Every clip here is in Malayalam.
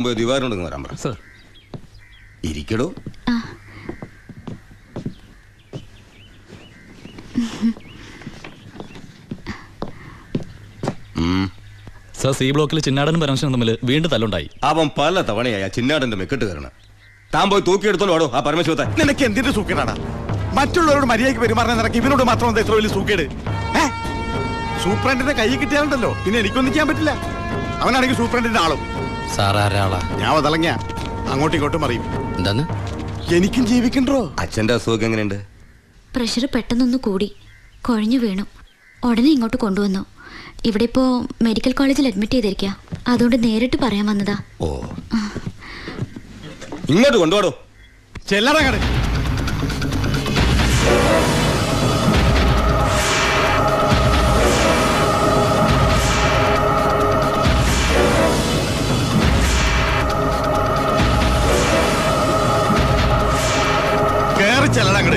ദിവാറിനോട് വരാൻ പറ. സർ ഇരിക്കടോ. സർ, സി ബ്ലോക്കിൽ ചിന്നാടനും പരമശിവനും തമ്മിൽ വീണ്ടും തല്ലുണ്ടായി. അവൻ പല തവണയായി ആ ചിന്നാടന്റെ മെക്കെട്ട് കയറണം. താൻ പോയി തൂക്കിയെടുത്തോളൂ ആടോ ആ പരമശിവത്തെ. നിനക്ക് എന്തിന്റെ സൂക്കേടാണ്? മറ്റുള്ളവരോട് മര്യാദയ്ക്ക് പെരുമാറാൻ നിനക്ക് ഇവനോട് മാത്രം എത്ര വലിയ സൂക്കേട്? സൂപ്രണ്ടിന്റെ കൈ കിട്ടിയാലുണ്ടല്ലോ പിന്നെ എനിക്കൊന്നും ചെയ്യാൻ പറ്റില്ല. അവനാണെങ്കിൽ സൂപ്രണ്ടിന്റെ ആളും. ഞാൻ അതളങ്ങിയ അങ്ങോട്ടും ഇങ്ങോട്ടും അറിയും. എന്താന്ന്? എനിക്കും ജീവിക്കണ്ടോ? അച്ഛന്റെ അസുഖം എങ്ങനെയുണ്ട്? പ്രഷർ പെട്ടെന്നൊന്ന് കൂടി കുഴഞ്ഞു വീണു. ഉടനെ ഇങ്ങോട്ട് കൊണ്ടുവന്നു. ഇവിടെ ഇപ്പോ മെഡിക്കൽ കോളേജിൽ അഡ്മിറ്റ് ചെയ്തിരിക്കുക. അതുകൊണ്ട് നേരിട്ട് പറയാൻ വന്നതാ. ഓ, ഇങ്ങോട്ട് കൊണ്ടുപോടോ. ചെല്ലടാ കട. കേറി ചെല്ലടാ കട.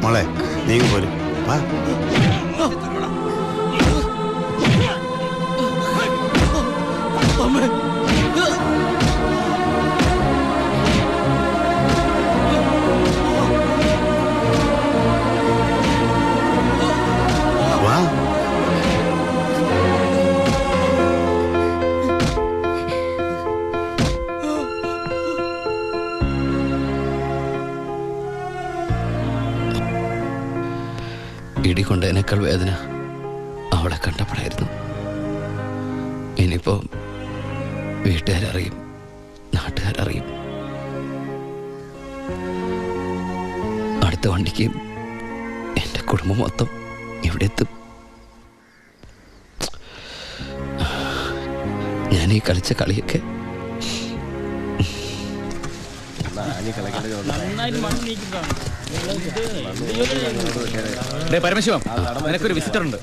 മോളെ നീ പോലും വാ. ഇടികൊണ്ട് എന്നെക്കാൾ വേദന അവളെ കണ്ടപ്പോഴായിരുന്നു. ഇനിയിപ്പോ വീട്ടുകാരറിയും, നാട്ടുകാരറിയും. അടുത്ത വണ്ടിക്ക് എൻ്റെ കുടുംബം മൊത്തം ഇവിടെ എത്തും. ഞാൻ ഈ കളിച്ച കളിയൊക്കെ പരമശിവം, നിനക്കൊരു വിസിറ്റർ ഉണ്ട്.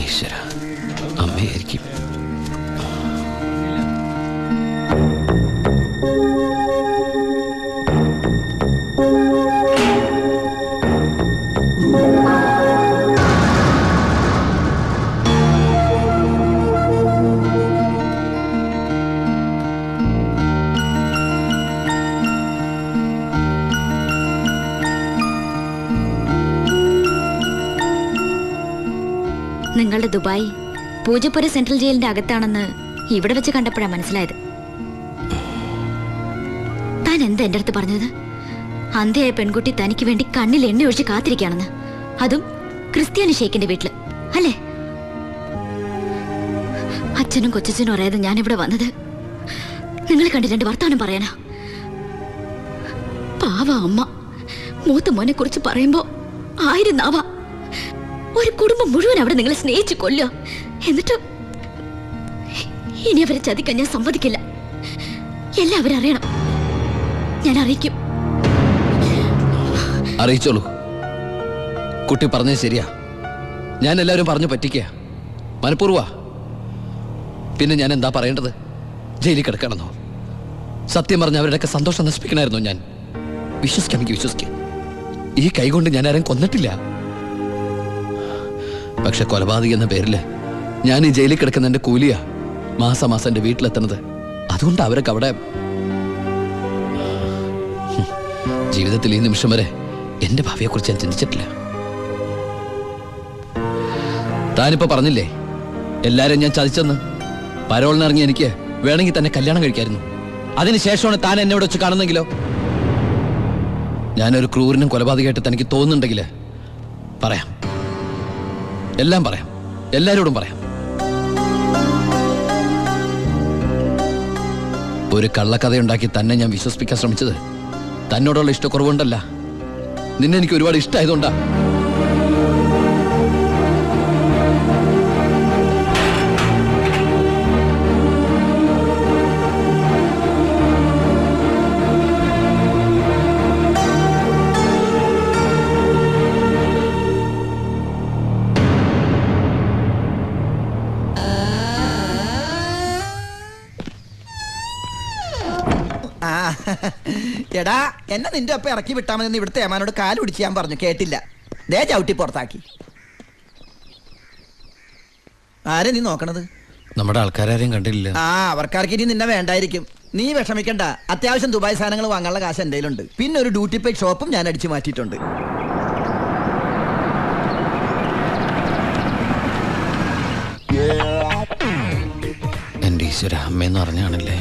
ഈശ്വര, അമ്മയായിരിക്കും. നിങ്ങളുടെ ദുബായ് പൂജപ്പുര സെൻട്രൽ ജയിലിന്റെ അകത്താണെന്ന് ഇവിടെ വെച്ച് കണ്ടപ്പോഴാണ് മനസ്സിലായത്. താൻ എന്താ എന്റെ അടുത്ത് പറഞ്ഞത്? അന്ധയായ പെൺകുട്ടി തനിക്ക് വേണ്ടി കണ്ണിൽ എണ്ണ ഒഴിച്ച് കാത്തിരിക്കുകയാണെന്ന്. അതും ക്രിസ്ത്യാനി ഷേഖിന്റെ വീട്ടില്, അല്ലേ? അച്ഛനും കൊച്ചച്ഛനും അറിയാതെ ഞാനിവിടെ വന്നത് നിങ്ങളെ കണ്ട് രണ്ട് വർത്താനം പറയാനാ. പാവ അമ്മ മൂത്ത മോനെ കുറിച്ച് പറയുമ്പോ 1000 നാവാ. ഒരു കുടുംബം മുഴുവൻ അവിടെ നിങ്ങളെ സ്നേഹിച്ചു കൊല്ലുക. എന്നിട്ട് ഇനി അവരെ ചതിക്കാൻ ഞാൻ സമ്മതിക്കില്ല. എല്ലാവരും അറിയണം. ഞാൻ അറിയിക്കും. അറിയിച്ചോളൂ. കുട്ടി പറഞ്ഞത് ശരിയാ. ഞാൻ എല്ലാവരും പറഞ്ഞു പറ്റിക്കുക, മനഃപൂർവ്വ. പിന്നെ ഞാൻ എന്താ പറയേണ്ടത്? ജയിലിൽ കിടക്കണമെന്നോ? സത്യം പറഞ്ഞ അവരുടെയൊക്കെ സന്തോഷം നശിപ്പിക്കണമായിരുന്നോ ഞാൻ? വിശ്വസിക്കാമെങ്കിൽ വിശ്വസിക്കാം. ഈ കൈകൊണ്ട് ഞാൻ ആരും കൊന്നിട്ടില്ല. പക്ഷെ കൊലപാതകം എന്ന പേരില് ഞാൻ ഈ ജയിലിൽ കിടക്കുന്ന എൻ്റെ കൂലിയാ മാസം എൻ്റെ വീട്ടിലെത്തുന്നത്. അതുകൊണ്ട് അവരൊക്കെ അവിടെ ജീവിതത്തിൽ ഈ നിമിഷം വരെ എൻ്റെ ഭാവിയെക്കുറിച്ച് ഞാൻ ചിന്തിച്ചിട്ടില്ല. താനിപ്പോ പറഞ്ഞില്ലേ എല്ലാരും ഞാൻ ചതിച്ചെന്ന്? പരോളിനിറങ്ങി എനിക്ക് വേണമെങ്കിൽ തന്നെ കല്യാണം കഴിക്കായിരുന്നു. അതിനുശേഷമാണ് താൻ എന്നെ ഇവിടെ വെച്ച് കാണുന്നെങ്കിലോ? ഞാനൊരു ക്രൂരനും കൊലപാതകമായിട്ട് തനിക്ക് തോന്നുന്നുണ്ടെങ്കിൽ പറയാം, എല്ലാം പറയാം, എല്ലാരോടും പറയാം. ഒരു കള്ളക്കഥയുണ്ടാക്കി തന്നെ ഞാൻ വിശ്വസിപ്പിക്കാൻ ശ്രമിച്ചത് തന്നോടുള്ള ഇഷ്ടക്കുറവുണ്ടല്ല, നിന്നെ എനിക്ക് ഒരുപാട് ഇഷ്ടമായതുകൊണ്ടാ. എടാ എന്നെ നിന്റെ ഒപ്പം ഇറക്കി വിട്ടാൽ മതി ഇവിടുത്തെ ഏമാനോട് കാല് പിടിച്ച് ഞാൻ പറഞ്ഞു, കേട്ടില്ല. ദേ ചവിട്ടി പുറത്താക്കി. ആരെ നീ നോക്കണത്? നമ്മുടെ ആൾക്കാരും കണ്ടില്ല. ആ, അവർക്കാർക്ക് ഇനി നിന്നെ വേണ്ടായിരിക്കും. നീ വിഷമിക്കണ്ട, അത്യാവശ്യം ദുബായ് സാധനങ്ങൾ വാങ്ങാനുള്ള കാശ് എൻ്റെ കയ്യിലുണ്ട്. പിന്നെ ഒരു ഡ്യൂട്ടി പെയ്ഡ് ഷോപ്പും ഞാൻ അടിച്ചു മാറ്റിയിട്ടുണ്ട്. എന്റെ ഈശ്വര, അമ്മയെന്ന് പറഞ്ഞാണല്ലേ.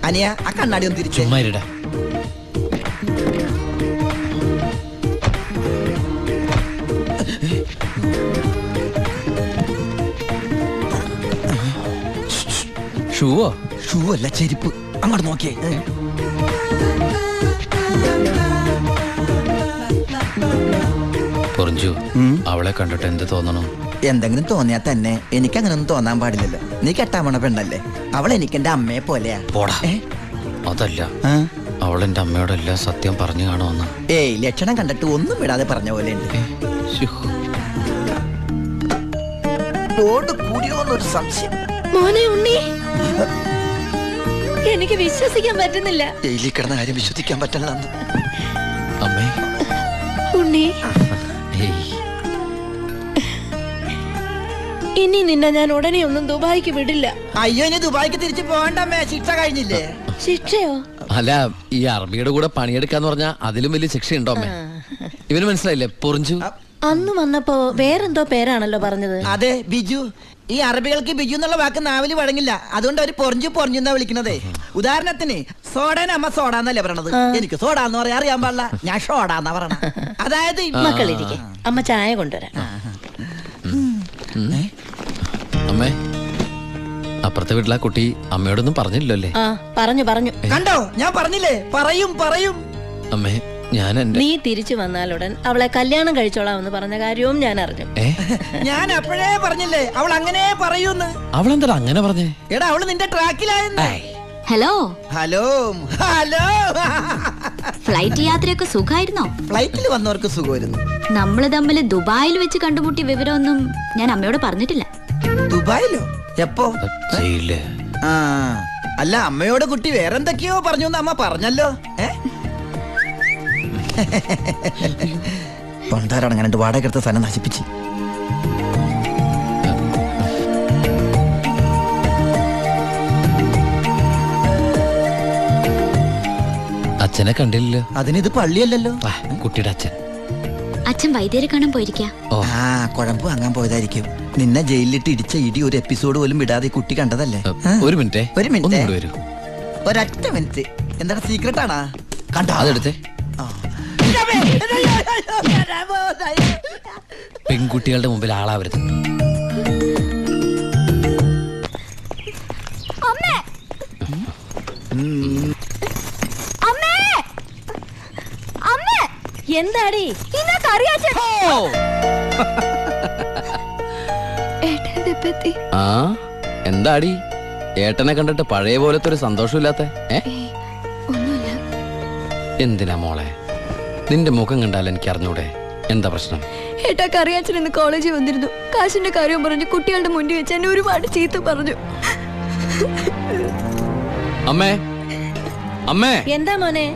അനിയ, ആ കണ്ണാടി ഒന്ന് തിരിച്ചു. ചുമ്മാരിടാ. ഷൂവോ? ഷൂ അല്ല, ചെരുപ്പ്. അങ്ങോട്ട് നോക്കിയേ. പൊറിഞ്ചു, അവളെ കണ്ടിട്ട് എന്ത് തോന്നണു? എന്തെങ്കിലും തോന്നിയാ തന്നെ എനിക്ക് അങ്ങനെ ഒന്നും തോന്നാൻ പാടില്ലല്ലോ. നീ കെട്ടാമണ പെണ്ണല്ലേ, അവൾ എനിക്ക് എന്റെ അമ്മയെ പോലെയാ. പോടാ. അതല്ല, അവളെന്റെ അമ്മയോടെല്ലാം സത്യം പറഞ്ഞു കാണുമെന്ന്. ഏയ്, ലക്ഷണം കണ്ടിട്ട് ഒന്നും വിടാതെ പറഞ്ഞ പോലെ ഉണ്ട്. കൂടിയോന്നൊരു സംശയം. മോനെ ഉണ്ണി, എനിക്ക് വിശ്വസിക്കാൻ പറ്റുന്നില്ല. ജയിലിൽ കിടന്ന കാര്യം വിശ്വസിക്കാൻ പറ്റില്ല. അമ്മേ. ഉണ്ണി, ഇനി നിന്നെ ഞാൻ ഉടനെ ഒന്നും ദുബായിക്ക് വിടില്ല. അയ്യോ, ഇനി ദുബായിക്ക് തിരിച്ചു പോകണ്ടമ്മേ, ശിക്ഷ കഴിഞ്ഞില്ലേ? ശിക്ഷയോ? അല്ല, ഈ അറബിയുടെ കൂടെ പണിയെടുക്കാന്ന് പറഞ്ഞാ അതിലും വലിയ ശിക്ഷയുണ്ടോ അമ്മേ? ഇവന് മനസ്സിലായില്ലേ പൊറിഞ്ചു? അന്ന് വന്നപ്പോ വേറെന്തോ പേരാണല്ലോ പറഞ്ഞത്. അതെ, ബിജു. ഈ അറബികൾക്ക് ബിജു എന്നുള്ള വാക്ക് നാവില് വഴങ്ങില്ല, അതുകൊണ്ട് അവര് പൊറിഞ്ചു പൊറിഞ്ഞെന്നാ വിളിക്കണതേ. ഉദാഹരണത്തിന് സോഡേനെ അമ്മ സോഡാന്നല്ലേ പറയണത്. എനിക്ക് സോഡാന്ന് പറയാൻ അറിയാൻ പാടില്ല, ഞാൻ ഷോഡാന്നാ പറയണ. അതായത് മക്കളിരിക്കെ, അമ്മ ചായ കൊണ്ടുവരാം. അമ്മേ, അപ്പുറത്തെ വീട്ടിലെ കുട്ടി അമ്മയോടൊന്നും പറഞ്ഞില്ലല്ലേ? ആ, പറഞ്ഞു. കണ്ടോ, ഞാൻ പറഞ്ഞില്ലേ, പറയും. അമ്മേ, ഞാൻ എന്റെ നീ തിരിച്ചു വന്നാലുടൻ അവളെ കല്യാണം കഴിച്ചോളാമെന്ന് പറഞ്ഞ കാര്യവും ഞാൻ അറിഞ്ഞു. ഞാൻ അപ്പോഴേ പറഞ്ഞില്ലേ അവൾ അങ്ങനെ പറയൂന്ന്. അവളെന്താ അങ്ങനെ പറഞ്ഞേ? എടാ, അവള് നിന്റെ ട്രാക്കിലായെന്ന്. Hello hello. ഫ്ലൈറ്റ് യാത്രയൊക്കെ സുഖമായിരുന്നോ? ഫ്ലൈറ്റിൽ വന്നവർക്ക് സുഖമായിരുന്നു. നമ്മള് തമ്മിൽ ദുബായിൽ വെച്ച് കണ്ടുമുട്ടിയ വിവരമൊന്നും ഞാൻ അമ്മയോട് പറഞ്ഞിട്ടില്ല. ദുബായിലോ? എപ്പോ? ജയിലില്. ആ, അല്ല, അമ്മയോട് കുട്ടി വേറെന്തൊക്കെയോ പറഞ്ഞു അമ്മ പറഞ്ഞല്ലോ. പണ്ടാരടങ്ങനെ വാടക എടുത്ത സ്ഥലം നശിപ്പിച്ച്. അച്ഛനെ കണ്ടില്ലല്ലോ. അതിനിത് പള്ളിയല്ലല്ലോ. കുട്ടിയുടെ അച്ഛൻ. അച്ഛൻ വൈദ്യരെ കാണാൻ പോയിരിക്കാ. ആ, കുഴമ്പ് വാങ്ങാൻ പോയതായിരിക്കും. നിന്നെ ജയിലിലിട്ട് ഇടിച്ച ഇടി ഒരു എപ്പിസോഡ് പോലും വിടാതെ കുട്ടി കണ്ടതല്ലേ? ഒരു മിനിറ്റ്. വരൂ. ഒരൊറ്റ മിനിറ്റ്. എന്താണ് സീക്രട്ട് ആണാ? കണ്ടോ? അതെടുത്തേ. പെൺകുട്ടികളുടെ മുമ്പിൽ ആളാവരുത്. എന്താടി? ആ, എന്താടി ഏട്ടനെ കണ്ടിട്ട് പഴയ പോലത്തെ ഒരു സന്തോഷമില്ലാത്ത? എന്തിനാ മോളെ? നിന്റെ മുഖം കണ്ടാൽ എനിക്ക് അറിഞ്ഞൂടെ എന്താ പ്രശ്നം? ഏട്ടാ, കറിയാച്ചൻ ഇന്ന് കോളേജിൽ വന്നിരുന്നു. കാശിന്റെ കാര്യം പറഞ്ഞു കുട്ടികളുടെ മുന്നിൽ വെച്ച് എന്നെ ഒരുപാട് ചീത്ത പറഞ്ഞു. അമ്മേ, അമ്മേ. എന്താ മോനെ?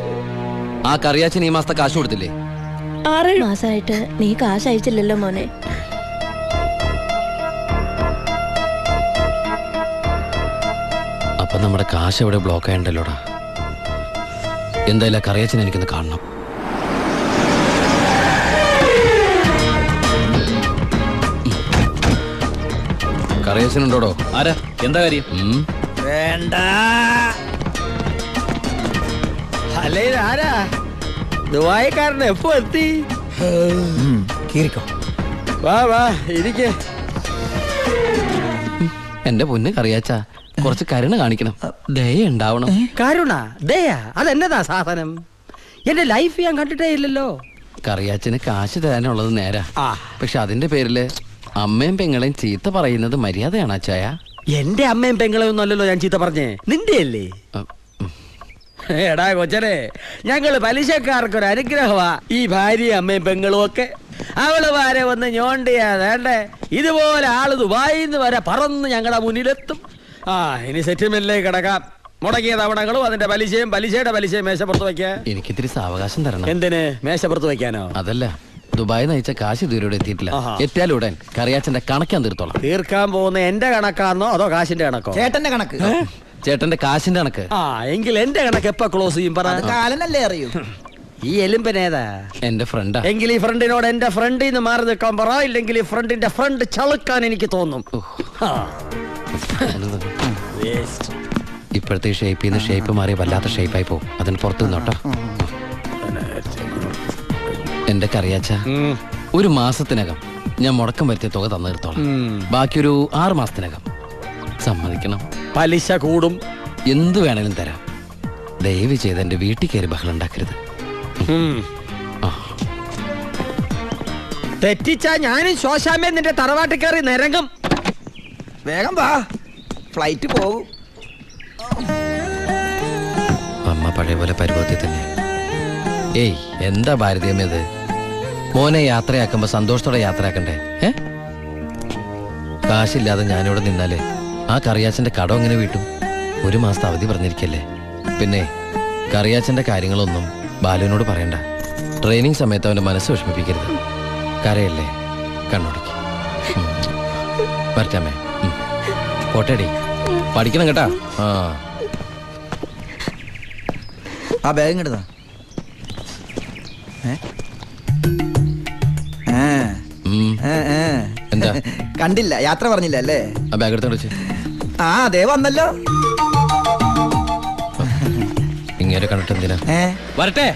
ആ കറിയാച്ചൻ ഈ മാസത്തെ കാശ് കൊടുത്തില്ലേ? 6 മാസമായിട്ട് നീ കാശ് അയച്ചില്ലല്ലോ മോനെ. അപ്പൊ നമ്മുടെ കാശ് എവിടെ ബ്ലോക്ക് ആയണ്ടല്ലോടാ. എന്തായാലും കറിയാച്ചൻ എനിക്കൊന്ന് കാണണം. കറിയാച്ചനുണ്ടോടോ? ആരാ? എന്താ കാര്യം? വേണ്ട. അല്ലേ, ആരാ? ദുബായിക്കാരൻ എപ്പോ എത്തി? വാ ഇരിക്കേ. എന്റെ പൊന്ന് കറിയാച്ച, കുറച്ച് കരുണ കാണിക്കണം, ദയ ഉണ്ടാവണം. കരുണ, ദയ, അതെന്നതാ സാധനം? എന്റെ ലൈഫ് ഞാൻ കണ്ടിട്ടേ ഇല്ലല്ലോ. കറിയാച്ചന് കാശ് തരാനുള്ളത് നേരാ, പക്ഷെ അതിന്റെ പേരില് അമ്മയും പെങ്ങളെയും ചീത്ത പറയുന്നത് മര്യാദയാണ് അച്ചായ? എന്റെ അമ്മയും പെങ്ങളെയും ഒന്നും അല്ലല്ലോ ഞാൻ ചീത്ത പറഞ്ഞേ, നിന്റെ അല്ലേ? എടാ കൊച്ചനെ, ഞങ്ങള് പലിശക്കാർക്കൊരു അനുഗ്രഹമാ ഈ ഭാര്യയും അമ്മയും പെങ്ങളും ഒക്കെ. അവള് വരെ വന്ന് ഞോണ്ടിയാ വേണ്ടേ, ഇതുപോലെ ആള് ദുബായിന്ന് വരെ പറന്ന് ഞങ്ങളുടെ മുന്നിലെത്തും. ആ ഇനി സെറ്റിൽമെന്റിലേക്ക് കിടക്കാം. മുടക്കിയ തവണകളും അതിന്റെ പലിശയും പലിശയുടെ പലിശയും മേശപ്പുറത്ത് വെക്കാൻ. എനിക്കിത്തിരി സാവകാശം തരണം. എന്തിന്? മേശപ്പുറത്ത് വെക്കാനോ? അതല്ല, ദുബായി നയിച്ച കാശ് ഇതുവരെ എത്തിയിട്ടില്ല. ആഹാ. എത്തിയാലുടൻ കറിയാച്ചന്റെ കണക്കാൻ തീർത്തോളാം. തീർക്കാൻ പോകുന്ന എന്റെ കണക്കാണോ അതോ കാശിന്റെ കണക്കോ? ചേട്ടന്റെ കണക്ക്. ചേട്ടന്റെ കാശിന്റെ കണക്ക്. ആ എങ്കിൽ എന്റെ കണക്ക് എപ്പോ ക്ലോസ് ചെയ്യും പറ. അത് കാലനല്ലേ അറിയൂ. ഈ എലുമ്പനേതാ? എന്റെ ഫ്രണ്ടാ. എങ്കിൽ ഈ ഫ്രണ്ടിനോട് എന്റെ ഫ്രണ്ടിൽ നിന്ന് മാറി നിൽക്കാൻ പറ, ഇല്ലെങ്കിൽ ഈ ഫ്രണ്ടിന്റെ ഫ്രണ്ട് ചളുക്കാൻ എനിക്ക് തോന്നും. ആ. Waste. ഇപ്പോഴത്തെ ഷേപ്പിൽ നിന്ന് ഷേപ്പ് മാറി വല്ലാത്ത ഷേപ്പായി പോകും. അതിന് പുറത്തു നിന്നോട്ടോ. എന്റെ കറിയാച്ച, ഉം. ഒരു മാസത്തിനകം ഞാൻ മുടക്കം വരുത്തിയ തുക തന്നു തീർത്തോളാം. ബാക്കിയൊരു 6 മാസത്തിനകം. സമ്മതിക്കണം. പലിശ കൂടും. എന്തു വേണേലും തരാം. ദയവ് ചെയ്ത് എന്റെ വീട്ടിൽ കയറി ബഹളം ഉണ്ടാക്കരുത്. തെറ്റിച്ചാ ഞാനും ശോശാമ്മ നിന്റെ തറവാട്ടിൽ കയറി നിരങ്ങും. വേഗം വാ, ഫ്ലൈറ്റ് പോകും. അമ്മ പഴയ പോലെ പരുവത്തിൽ തന്നെ. ഏയ്, എന്താ ഭാരതീയമേത്? മോനെ യാത്രയാക്കുമ്പോ സന്തോഷത്തോടെ യാത്രയാക്കണ്ടേ? കാശില്ലാതെ ഞാനിവിടെ നിന്നാലേ ആ കറിയാച്ചന്റെ കടം എങ്ങനെ വീട്ടും? 1 മാസത്തെ അവധി പറഞ്ഞിരിക്കല്ലേ. പിന്നെ കറിയാച്ചന്റെ കാര്യങ്ങളൊന്നും ബാലുവിനോട് പറയണ്ട. ട്രെയിനിങ് സമയത്ത് അവന്റെ മനസ്സ് വിഷമിപ്പിക്കരുത്. കരയല്ലേ, കണ്ണുടക്കി. വരച്ചാമേ. പോട്ടേടി, പഠിക്കണം കേട്ടാ. ആ ബാഗ് ഇങ്ങോട്ടാ. എന്താ? കണ്ടില്ല, യാത്ര പറഞ്ഞില്ല അല്ലേ? ആ ബാഗ് എടുത്തോണ്ട് വെച്ച്. ആ അതേ വന്നല്ലോ. ഇങ്ങനെ കണ്ടിട്ട് എന്തിനാ? വരട്ടെ.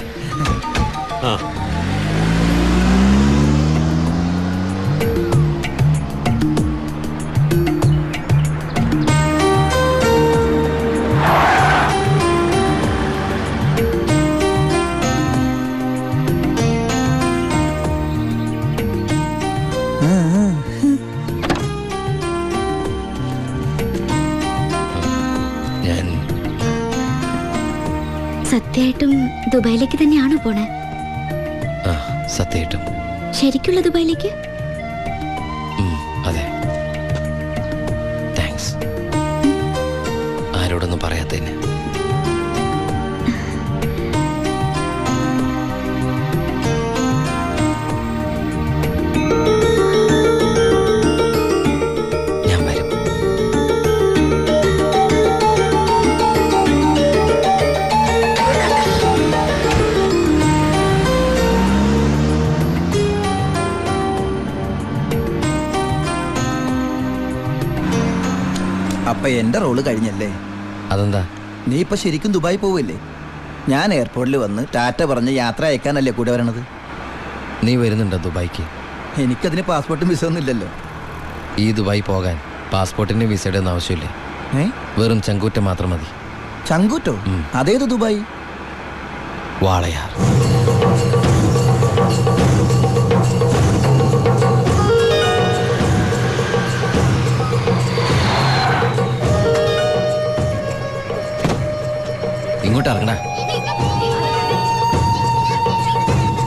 സത്യമായിട്ടും ദുബായിലേക്ക് തന്നെയാണോ പോണേ? സത്യമായിട്ടും. ശരിക്കുള്ള ദുബായിലേക്ക്? അതെ. താങ്ക്സ്. ആരോടൊന്നും പറയാത്തതിന്. ഞാൻ വരും. അപ്പൊ എന്റെ റോള് കഴിഞ്ഞല്ലേ? അതെന്താ? നീ ഇപ്പൊ ശരിക്കും ദുബായി പോവില്ലേ? ഞാൻ എയർപോർട്ടിൽ വന്ന് ടാറ്റ പറഞ്ഞ് യാത്ര അയക്കാനല്ലേ കൂടെ വരണത്? നീ വരുന്നുണ്ടോ ദുബായിക്ക്? എനിക്കതിന് പാസ്പോർട്ടും വിസ ഒന്നും ഇല്ലല്ലോ. ഈ ദുബായി പോകാൻ പാസ്പോർട്ടിന്റെ വിസയുടെ ഒന്നും ആവശ്യമില്ല. വെറും ചങ്കൂറ്റം മാത്രം മതി. ചങ്കൂറ്റോ? അതേത് ദുബായി? വാളയാർ. ഇങ്ങോട്ട് ഇറങ്ങണ.